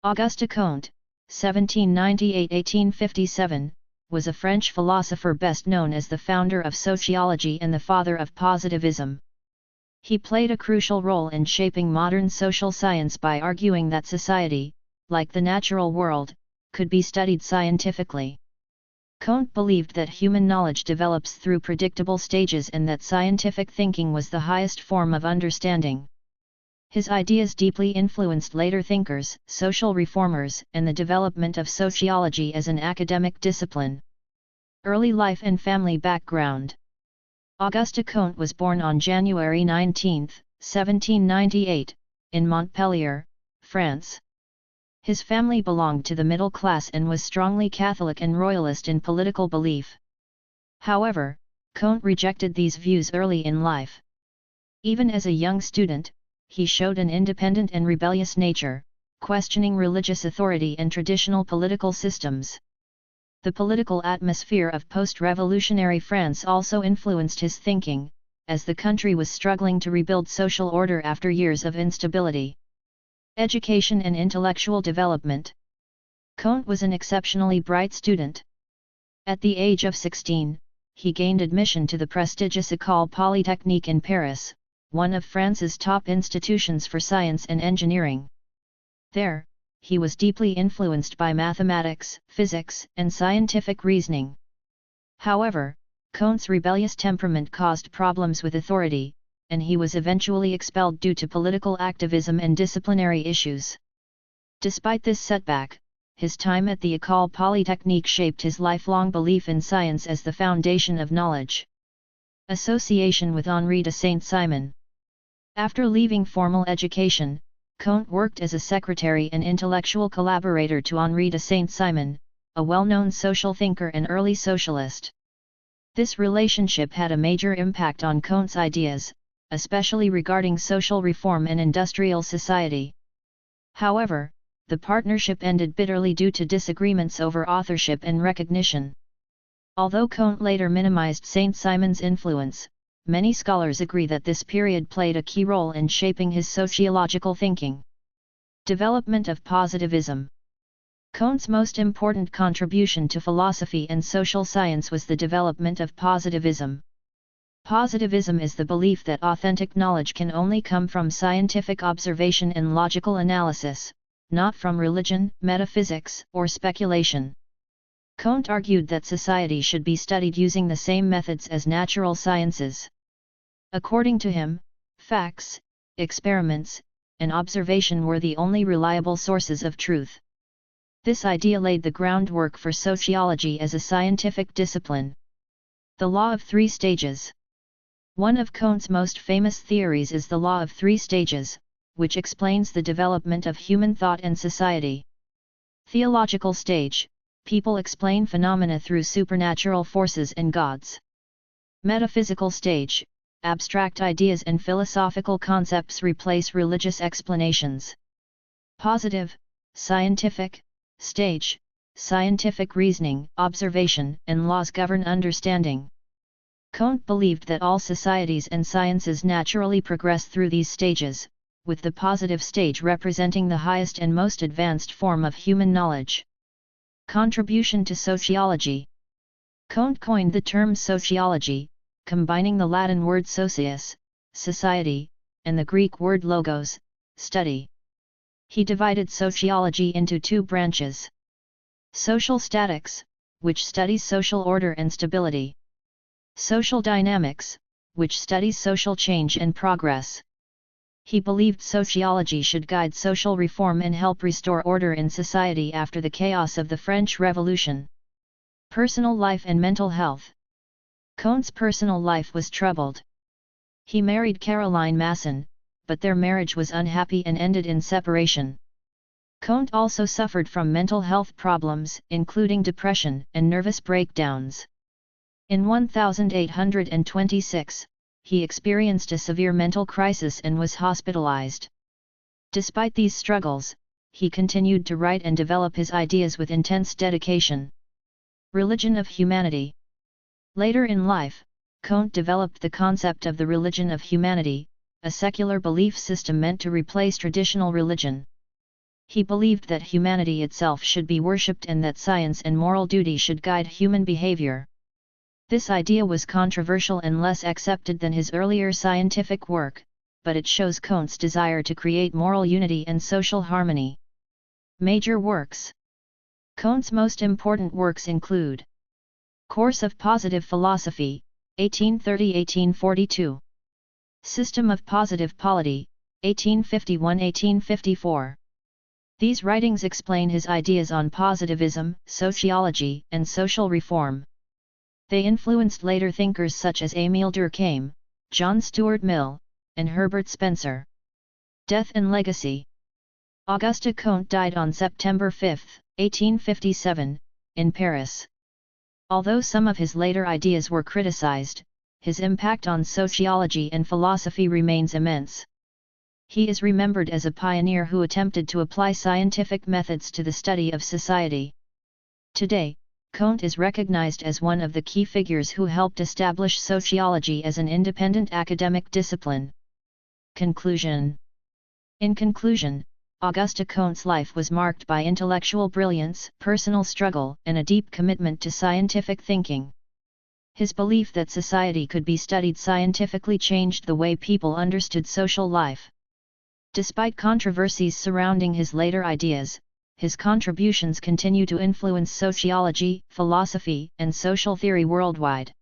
Auguste Comte, 1798–1857, was a French philosopher best known as the founder of sociology and the father of positivism. He played a crucial role in shaping modern social science by arguing that society, like the natural world, could be studied scientifically. Comte believed that human knowledge develops through predictable stages and that scientific thinking was the highest form of understanding. His ideas deeply influenced later thinkers, social reformers, and the development of sociology as an academic discipline. Early life and family background. Auguste Comte was born on January 19, 1798, in Montpellier, France. His family belonged to the middle class and was strongly Catholic and royalist in political belief. However, Comte rejected these views early in life. Even as a young student, he showed an independent and rebellious nature, questioning religious authority and traditional political systems. The political atmosphere of post-revolutionary France also influenced his thinking, as the country was struggling to rebuild social order after years of instability. Education and intellectual development. Comte was an exceptionally bright student. At the age of 16, he gained admission to the prestigious École Polytechnique in Paris, one of France's top institutions for science and engineering. There, he was deeply influenced by mathematics, physics, and scientific reasoning. However, Comte's rebellious temperament caused problems with authority, and he was eventually expelled due to political activism and disciplinary issues. Despite this setback, his time at the École Polytechnique shaped his lifelong belief in science as the foundation of knowledge. Association with Henri de Saint-Simon. After leaving formal education, Comte worked as a secretary and intellectual collaborator to Henri de Saint-Simon, a well-known social thinker and early socialist. This relationship had a major impact on Comte's ideas, especially regarding social reform and industrial society. However, the partnership ended bitterly due to disagreements over authorship and recognition. Although Comte later minimized Saint-Simon's influence, many scholars agree that this period played a key role in shaping his sociological thinking. Development of positivism. Comte's most important contribution to philosophy and social science was the development of positivism. Positivism is the belief that authentic knowledge can only come from scientific observation and logical analysis, not from religion, metaphysics, or speculation. Comte argued that society should be studied using the same methods as natural sciences. According to him, facts, experiments, and observation were the only reliable sources of truth. This idea laid the groundwork for sociology as a scientific discipline. The law of three stages. One of Comte's most famous theories is the law of three stages, which explains the development of human thought and society. Theological stage. People explain phenomena through supernatural forces and gods. Metaphysical stage. Abstract ideas and philosophical concepts replace religious explanations. Positive, scientific, stage. Scientific reasoning, observation, and laws govern understanding. Comte believed that all societies and sciences naturally progress through these stages, with the positive stage representing the highest and most advanced form of human knowledge. Contribution to sociology. Comte coined the term sociology, combining the Latin word socius, society, and the Greek word logos, study. He divided sociology into two branches. Social statics, which studies social order and stability. Social dynamics, which studies social change and progress. He believed sociology should guide social reform and help restore order in society after the chaos of the French Revolution. Personal life and mental health. Comte's personal life was troubled. He married Caroline Masson, but their marriage was unhappy and ended in separation. Comte also suffered from mental health problems, including depression and nervous breakdowns. In 1826, he experienced a severe mental crisis and was hospitalized. Despite these struggles, he continued to write and develop his ideas with intense dedication. Religion of humanity. Later in life, Comte developed the concept of the religion of humanity, a secular belief system meant to replace traditional religion. He believed that humanity itself should be worshipped and that science and moral duty should guide human behavior. This idea was controversial and less accepted than his earlier scientific work, but it shows Comte's desire to create moral unity and social harmony. Major works. Comte's most important works include Course of Positive Philosophy, 1830–1842. System of Positive Polity, 1851–1854. These writings explain his ideas on positivism, sociology, and social reform. They influenced later thinkers such as Émile Durkheim, John Stuart Mill, and Herbert Spencer. Death and legacy. Auguste Comte died on September 5, 1857, in Paris. Although some of his later ideas were criticized, his impact on sociology and philosophy remains immense. He is remembered as a pioneer who attempted to apply scientific methods to the study of society. Today, Comte is recognized as one of the key figures who helped establish sociology as an independent academic discipline. Conclusion. In conclusion, Auguste Comte's life was marked by intellectual brilliance, personal struggle, and a deep commitment to scientific thinking. His belief that society could be studied scientifically changed the way people understood social life. Despite controversies surrounding his later ideas, his contributions continue to influence sociology, philosophy, and social theory worldwide.